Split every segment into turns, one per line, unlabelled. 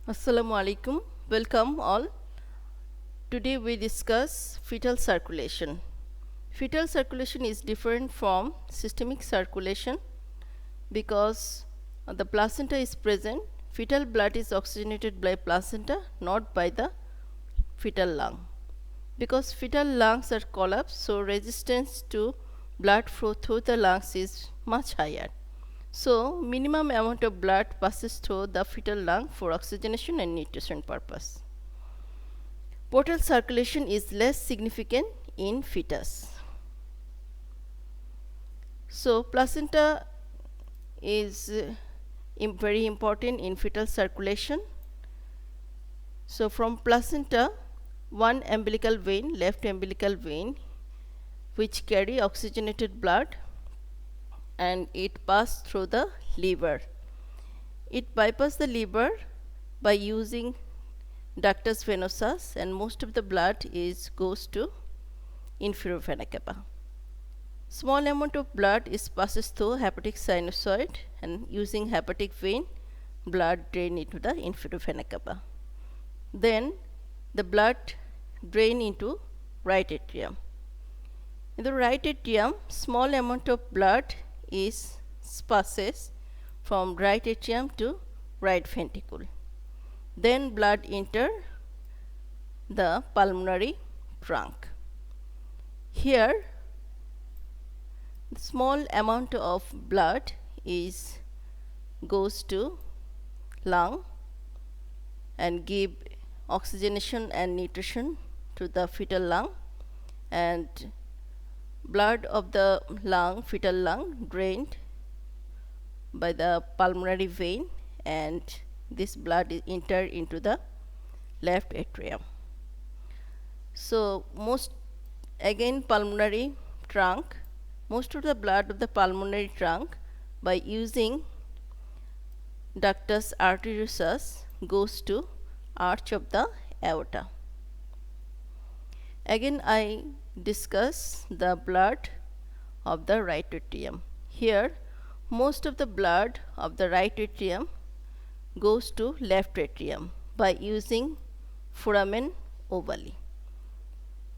Assalamu alaikum. Welcome all. Today we discuss fetal circulation. Fetal circulation is different from systemic circulation because the placenta is present. Fetal blood is oxygenated by placenta, not by the fetal lung. Because fetal lungs are collapsed, so resistance to blood flow through the lungs is much higher. So, minimum amount of blood passes through the fetal lung for oxygenation and nutrition purpose. Portal circulation is less significant in fetus. So, placenta is very important in fetal circulation. So, from placenta, one umbilical vein, left umbilical vein, which carry oxygenated blood, and it passes through the liver. It bypasses the liver by using ductus venosus, and most of the blood goes to inferior vena cava. Small amount of blood is passes through hepatic sinusoid, and using hepatic vein, blood drain into the inferior vena cava. Then the blood drain into right atrium. In the right atrium, small amount of blood passes from right atrium to right ventricle. Then blood enter the pulmonary trunk. Here, the small amount of blood goes to lung and give oxygenation and nutrition to the fetal lung, and blood of the lung, fetal lung, drained by the pulmonary vein, and this blood is entered into the left atrium. So, pulmonary trunk, most of the blood of the pulmonary trunk by using ductus arteriosus goes to arch of the aorta. Again, I discuss the blood of the right atrium. Here, most of the blood of the right atrium goes to left atrium by using foramen ovale.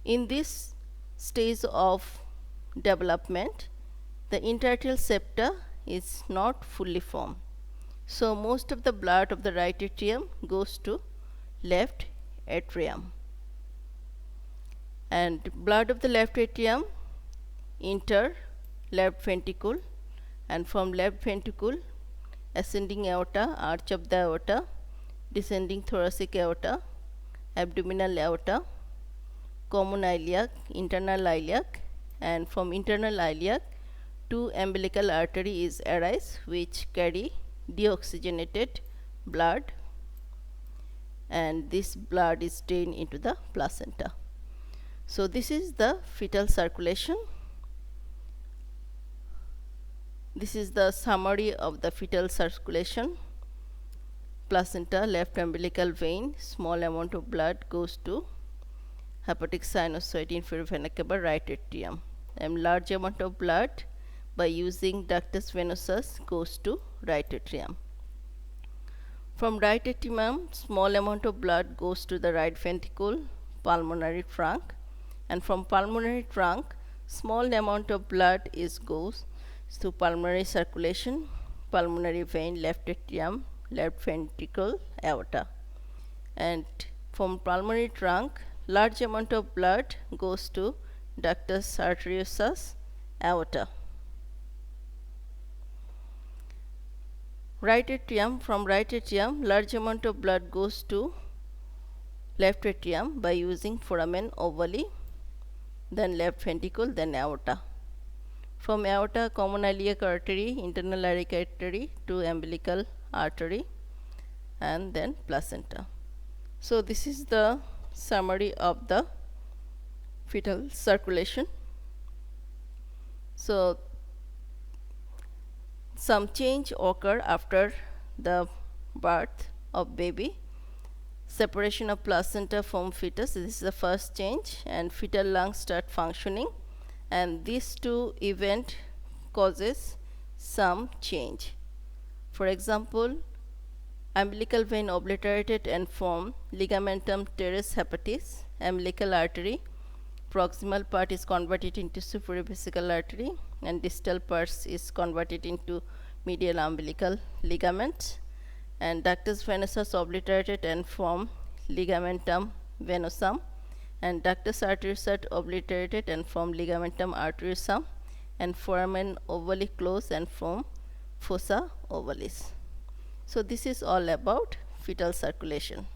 In this stage of development, the interatrial septa is not fully formed. So, most of the blood of the right atrium goes to left atrium, and blood of the left atrium enter left ventricle, and from left ventricle ascending aorta, arch of the aorta, descending thoracic aorta, abdominal aorta, common iliac, internal iliac, and from internal iliac two umbilical arteries arise which carry deoxygenated blood, and this blood is drained into the placenta. So, this is the fetal circulation. This is the summary of the fetal circulation. Placenta, left umbilical vein, small amount of blood goes to hepatic sinusoid, inferior vena cava, right atrium, and large amount of blood by using ductus venosus goes to right atrium. From right atrium, small amount of blood goes to the right ventricle, pulmonary trunk, and from pulmonary trunk, small amount of blood goes through pulmonary circulation, pulmonary vein, left atrium, left ventricle, aorta, and from pulmonary trunk, large amount of blood goes to ductus arteriosus, aorta. Right atrium, from right atrium, large amount of blood goes to left atrium by using foramen ovale, then left ventricle, then aorta. From aorta, common iliac artery, internal iliac artery to umbilical artery, and then placenta. So, this is the summary of the fetal circulation. So, some change occur after the birth of baby. Separation of placenta from fetus, this is the first change, and fetal lungs start functioning, and these two events causes some change. For example, umbilical vein obliterated and form ligamentum teres hepatis, umbilical artery. Proximal part is converted into supravesical artery and distal parts is converted into medial umbilical ligament, and ductus venosus obliterated and form ligamentum venosum, and ductus arteriosus obliterated and form ligamentum arteriosum, and foramen ovale close and form fossa ovalis. So this is all about fetal circulation.